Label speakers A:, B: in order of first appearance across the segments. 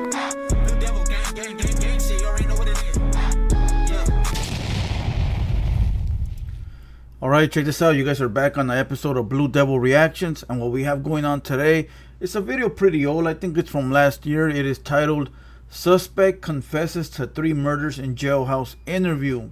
A: Blue Devil gang, shit, you already know what it is.
B: Alright, check this out. You guys are back on the episode of Blue Devil Reactions, and what we have going on today, it's a video pretty old. I think it's from last year. It is titled Suspect Confesses to 3 Murders in Jailhouse Interview.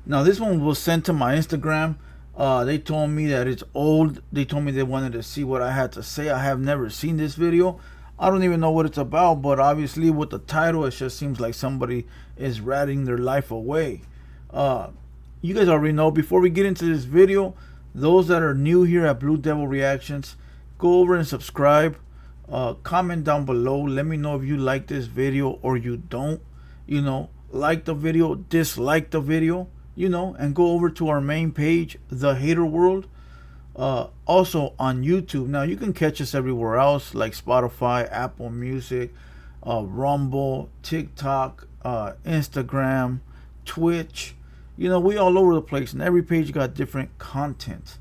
B: Now this one was sent to my Instagram. They told me that it's old. They told me they wanted to see what I had to say. I have never seen this video. I don't even know what it's about, but obviously with the title, it just seems like somebody is ratting their life away. You guys already know. Before we get into this video, those that are new here at Blue Devil Reactions, go over and subscribe. Comment down below. Let me know if you like this video or you don't. You know, like the video, dislike the video. You know, and go over to our main page, The Hater World. Also on YouTube. Now you can catch us everywhere else like Spotify, Apple Music, Rumble, TikTok, Instagram, Twitch. You know, we all over the place, and every page got different content.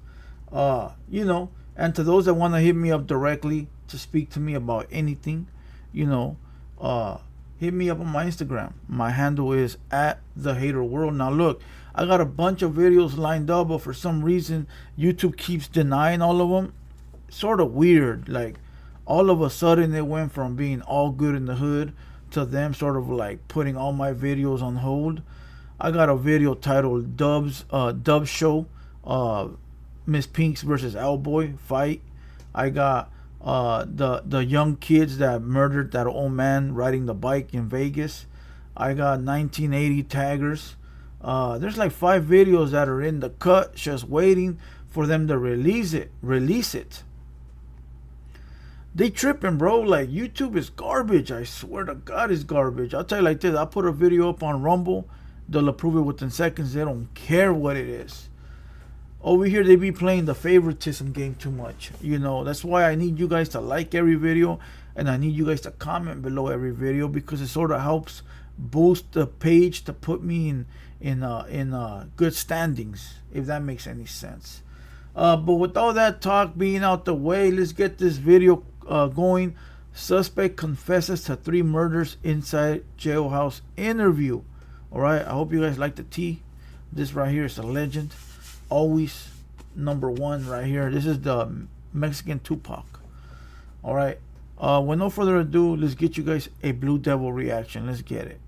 B: You know, and to those that want to hit me up directly to speak to me about anything, you know, hit me up on my Instagram. My handle is @TheHaterWorld. Now look, I got a bunch of videos lined up, but for some reason YouTube keeps denying all of them. Sort of weird. Like all of a sudden it went from being all good in the hood to them sort of like putting all my videos on hold. I got a video titled Dub Show, Miss Pinks versus Owlboy fight. I got the young kids that murdered that old man riding the bike in Vegas. I got 1980 taggers. There's like 5 videos that are in the cut, just waiting for them to release it. They tripping, bro. Like YouTube is garbage. I swear to God, it's garbage. I'll tell you like this. I put a video up on Rumble. They'll approve it within seconds. They don't care what it is. Over here, they be playing the favoritism game too much. You know, that's why I need you guys to like every video. And I need you guys to comment below every video, because it sort of helps boost the page to put me in good standings, if that makes any sense. But with all that talk being out the way, let's get this video going. Suspect confesses to 3 murders inside jailhouse interview. All right, I hope you guys like the tea. This right here is a legend. Always #1 right here. This is the Mexican Tupac. All right, with no further ado, let's get you guys a Blue Devil reaction. Let's get it.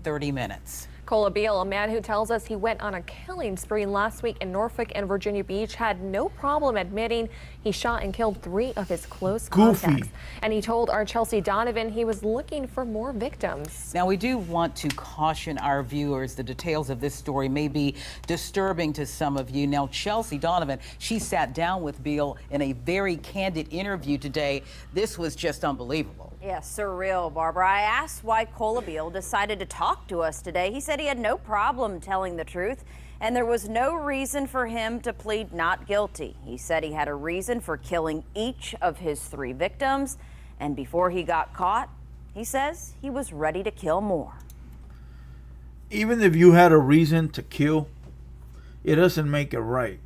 C: 30 minutes.
D: Cola Beal, a man who tells us he went on a killing spree last week in Norfolk and Virginia Beach, had no problem admitting he shot and killed 3 of his close contacts. And he told our Chelsea Donovan he was looking for more victims.
C: Now, we do want to caution our viewers. The details of this story may be disturbing to some of you. Now, Chelsea Donovan, she sat down with Beal in a very candid interview today. This was just unbelievable.
E: Yeah, surreal, Barbara. I asked why Cola Beal decided to talk to us today. He said he had no problem telling the truth, and there was no reason for him to plead not guilty. He said he had a reason for killing each of his 3 victims, and before he got caught, he says he was ready to kill more.
B: Even if you had a reason to kill, it doesn't make it right.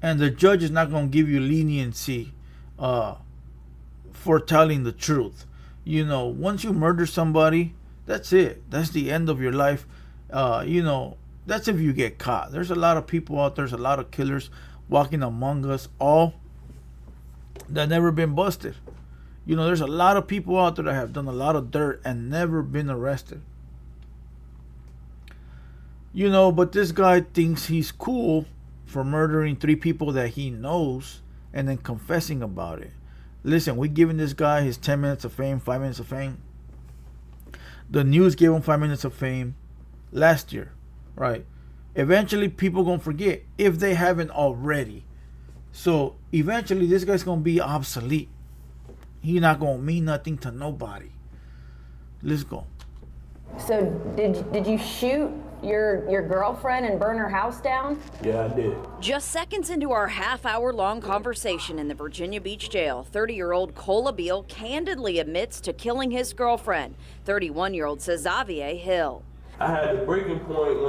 B: And the judge is not going to give you leniency for telling the truth. You know, once you murder somebody, that's it. That's the end of your life. You know, that's if you get caught. There's a lot of people out there. There's a lot of killers walking among us all that never been busted. You know, there's a lot of people out there that have done a lot of dirt and never been arrested. You know, but this guy thinks he's cool for murdering 3 people that he knows and then confessing about it. Listen, we giving this guy his 10 minutes of fame, 5 minutes of fame. The news gave him 5 minutes of fame last year, right? Eventually, people gonna forget if they haven't already. So eventually, this guy's gonna be obsolete. He not gonna mean nothing to nobody. Let's go.
F: So did you shoot your girlfriend and burn her house down?
G: Yeah, I did.
E: Just seconds into our half-hour-long conversation in the Virginia Beach jail, 30-year-old Cola Beal candidly admits to killing his girlfriend. 31-year-old says Xavier Hill.
G: I had the breaking point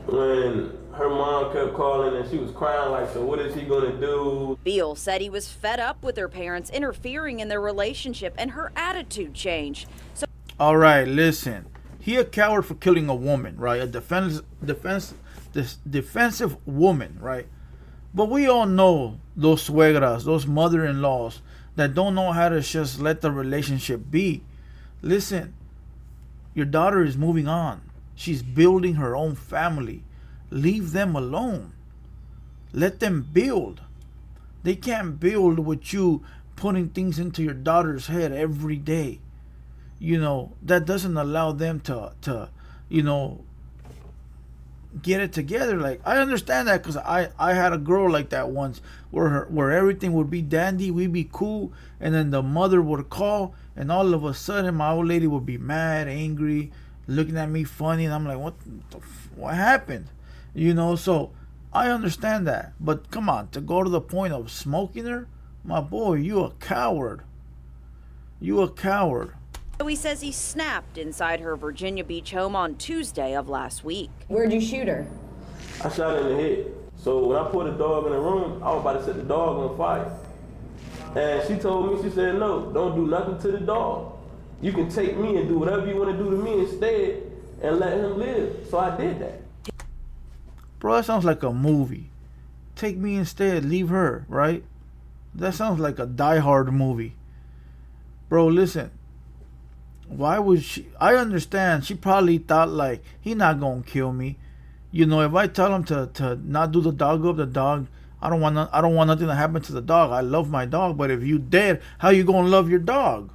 G: when her mom kept calling and she was crying like, so what is he gonna do?
E: Beal said he was fed up with her parents interfering in their relationship and her attitude changed. So,
B: all right, listen. He a coward for killing a woman, right? A defensive woman, right? But we all know those suegras, those mother-in-laws that don't know how to just let the relationship be. Listen, your daughter is moving on. She's building her own family. Leave them alone. Let them build. They can't build with you putting things into your daughter's head every day. You know, that doesn't allow them to you know, get it together. Like, I understand that because I had a girl like that once where everything would be dandy, we'd be cool, and then the mother would call, and all of a sudden my old lady would be mad, angry, looking at me funny, and I'm like, what happened? You know, so I understand that. But come on, to go to the point of smoking her, my boy, you a coward. You a coward.
E: he says he snapped inside her Virginia Beach home on Tuesday of last week.
F: Where'd you shoot her?
G: I shot her in the head. So when I put the dog in the room, I was about to set the dog on fire. And she told me, she said, no, don't do nothing to the dog. You can take me and do whatever you want to do to me instead and let him live. So I did that.
B: Bro, that sounds like a movie. Take me instead, leave her, right? That sounds like a Die Hard movie. Bro, listen. Why would she? I understand. She probably thought like, he not gonna kill me. You know, if I tell him to not do the dog up, the dog, I don't want nothing to happen to the dog. I love my dog, but if you dead, how you gonna love your dog?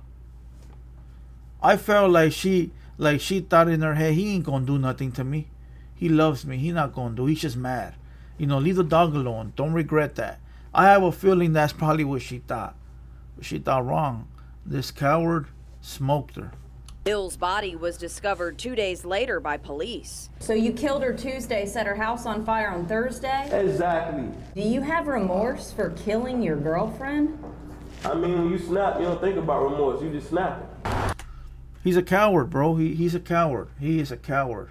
B: I felt like she thought in her head, he ain't gonna do nothing to me. He loves me. He not gonna do. He's just mad. You know, leave the dog alone. Don't regret that. I have a feeling that's probably what she thought. But she thought wrong. This coward smoked her.
E: Bill's body was discovered 2 days later by police.
F: So you killed her Tuesday, set her house on fire on Thursday?
G: Exactly.
F: Do you have remorse for killing your girlfriend?
G: I mean, when you snap, you don't think about remorse. You just snap it.
B: He's a coward, bro. He's a coward. He is a coward.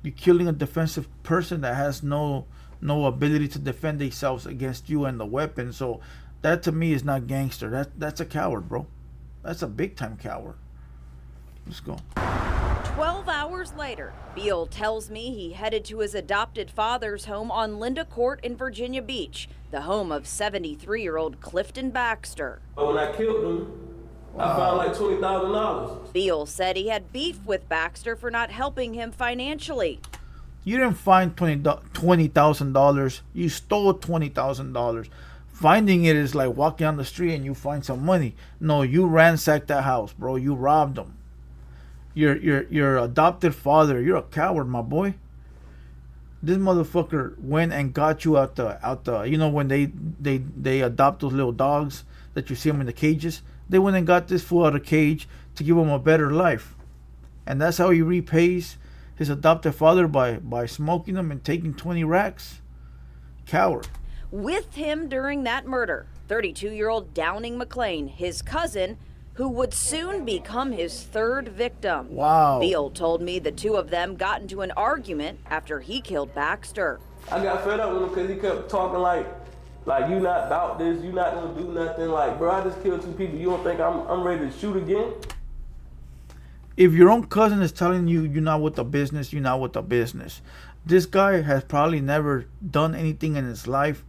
B: You're killing a defensive person that has no ability to defend themselves against you and the weapon. So that to me is not gangster. That's a coward, bro. That's a big time coward. Let's go.
E: 12 hours later, Beal tells me he headed to his adopted father's home on Linda Court in Virginia Beach, the home of 73-year-old Clifton Baxter.
G: When I killed him, I found like $20,000.
E: Beal said he had beef with Baxter for not helping him financially.
B: You didn't find $20,000. You stole $20,000. Finding it is like walking on the street and you find some money. No, you ransacked that house, bro. You robbed them. Your adopted father. You're a coward, my boy. This motherfucker went and got you out the. You know when they adopt those little dogs that you see them in the cages. They went and got this fool out of cage to give him a better life, and that's how he repays his adopted father by smoking them and taking 20 racks. Coward.
E: With him during that murder, 32-year-old Downing McLean, his cousin, who would soon become his third victim.
B: Wow.
E: Beal told me the two of them got into an argument after he killed Baxter.
G: I got fed up with him because he kept talking like you not about this, you not gonna do nothing. Like, bro, I just killed 2 people. You don't think I'm ready to shoot again?
B: If your own cousin is telling you you're not with the business, you're not with the business. This guy has probably never done anything in his life,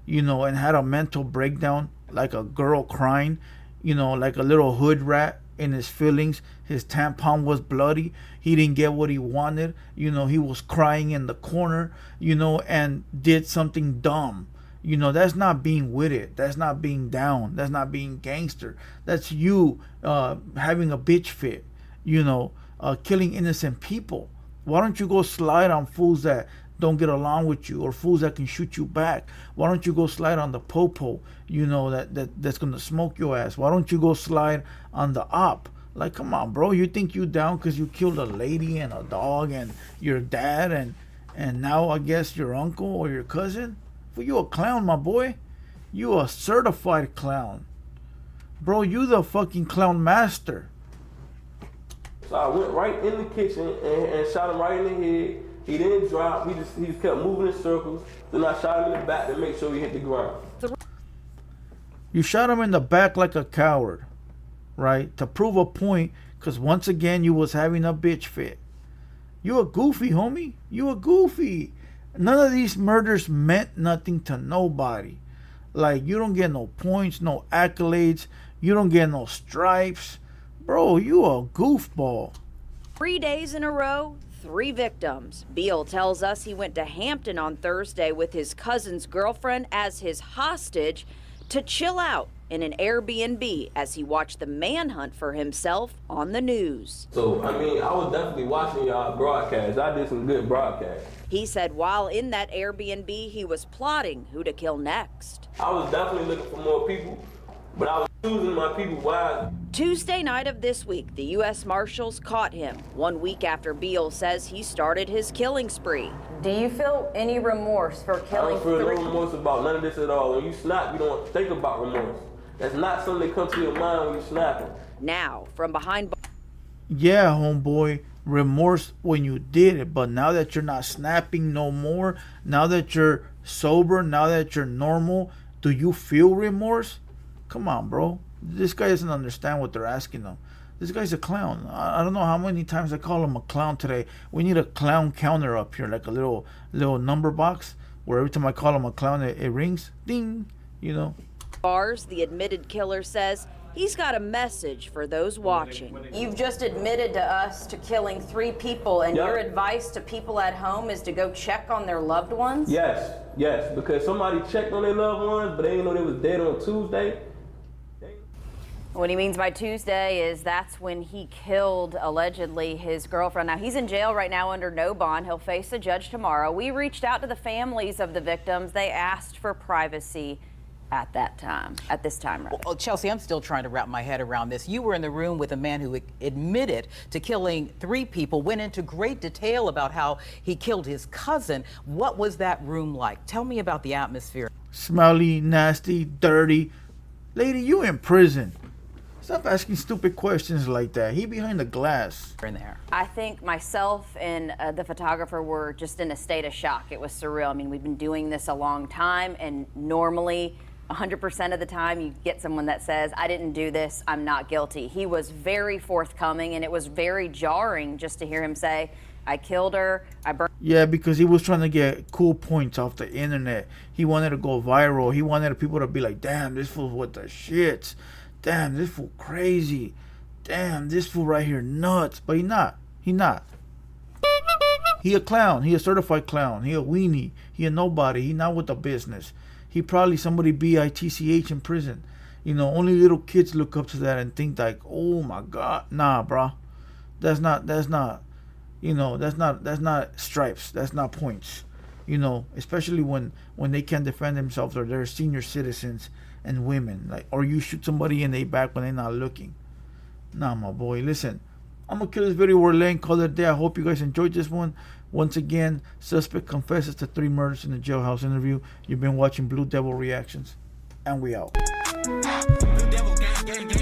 B: you know, and had a mental breakdown, like a girl crying, you know, like a little hood rat in his feelings. His tampon was bloody. He didn't get what he wanted. You know, he was crying in the corner, you know, and did something dumb. You know, that's not being with it. That's not being down. That's not being gangster. That's you having a bitch fit, you know, killing innocent people. Why don't you go slide on fools that don't get along with you or fools that can shoot you back? Why don't you go slide on the popo, you know, that's going to smoke your ass? Why don't you go slide on the op? Like, come on, bro. You think you down because you killed a lady and a dog and your dad and now I guess your uncle or your cousin? For you a clown, my boy. You a certified clown. Bro, you the fucking clown master.
G: So I went right in the kitchen and shot him right in the head. He didn't drop. He just kept moving in circles. Then I shot him in the back to make sure he hit the ground.
B: You shot him in the back like a coward, right? To prove a point, because once again, you was having a bitch fit. You a goofy, homie. You a goofy. None of these murders meant nothing to nobody. Like, you don't get no points, no accolades. You don't get no stripes. Bro, you a goofball.
E: 3 days in a row, 3 victims. Beal tells us he went to Hampton on Thursday with his cousin's girlfriend as his hostage to chill out in an Airbnb as he watched the manhunt for himself on the news.
G: So, I mean, I was definitely watching y'all broadcast. I did some good broadcasts.
E: He said while in that Airbnb, he was plotting who to kill next.
G: I was definitely looking for more people, but I was choosing my people wisely.
E: Tuesday night of this week, the U.S. Marshals caught him 1 week after Beal says he started his killing spree.
F: Do you feel any remorse for
G: I
F: killing
G: don't feel no
F: 3?
G: remorse about none of this at all. When you snap, you don't think about remorse. That's not something that comes to your mind when you're snapping.
E: Now, from behind
B: Yeah, homeboy, remorse when you did it, but now that you're not snapping no more, now that you're sober, now that you're normal, do you feel remorse? Come on, bro. This guy doesn't understand what they're asking him. This guy's a clown. I don't know how many times I call him a clown today. We need a clown counter up here, like a little number box where every time I call him a clown, it rings, ding, you know.
E: bars, the admitted killer says he's got a message for those watching.
F: You've just admitted to us to killing 3 people, and
G: Yep.
F: your advice to people at home is to go check on their loved ones?
G: Yes, because somebody checked on their loved ones, but they didn't know they was dead on Tuesday.
E: What he means by Tuesday is that's when he killed, allegedly, his girlfriend. Now, he's in jail right now under no bond. He'll face a judge tomorrow. We reached out to the families of the victims. They asked for privacy at this time.
C: Well, Chelsea, I'm still trying to wrap my head around this. You were in the room with a man who admitted to killing 3 people, went into great detail about how he killed his cousin. What was that room like? Tell me about the atmosphere.
B: Smelly, nasty, dirty. Lady, you in prison. Stop asking stupid questions like that. He behind the glass.
C: In there.
E: I think myself and the photographer were just in a state of shock. It was surreal. I mean, we've been doing this a long time, and normally 100% of the time you get someone that says, I didn't do this, I'm not guilty. He was very forthcoming, and it was very jarring just to hear him say, I killed her, I burned.
B: Yeah, because he was trying to get cool points off the internet. He wanted to go viral. He wanted people to be like, damn, this fool with the shits. Damn, this fool crazy. Damn, this fool right here nuts. But he not. He not. He a clown. He a certified clown. He a weenie. He a nobody. He not with the business. He probably somebody BITCH in prison. You know, only little kids look up to that and think like, oh my God. Nah, bro. That's not, you know, that's not stripes. That's not points. You know, especially when they can't defend themselves or they're senior citizens and women. Like, or you shoot somebody in their back when they're not looking. Nah, my boy. Listen, I'm going to kill this video. We're laying call it a day. I hope you guys enjoyed this one. Once again, suspect confesses to 3 murders in the jailhouse interview. You've been watching Blue Devil Reactions, and we out.
A: Blue Devil gang, gang, gang.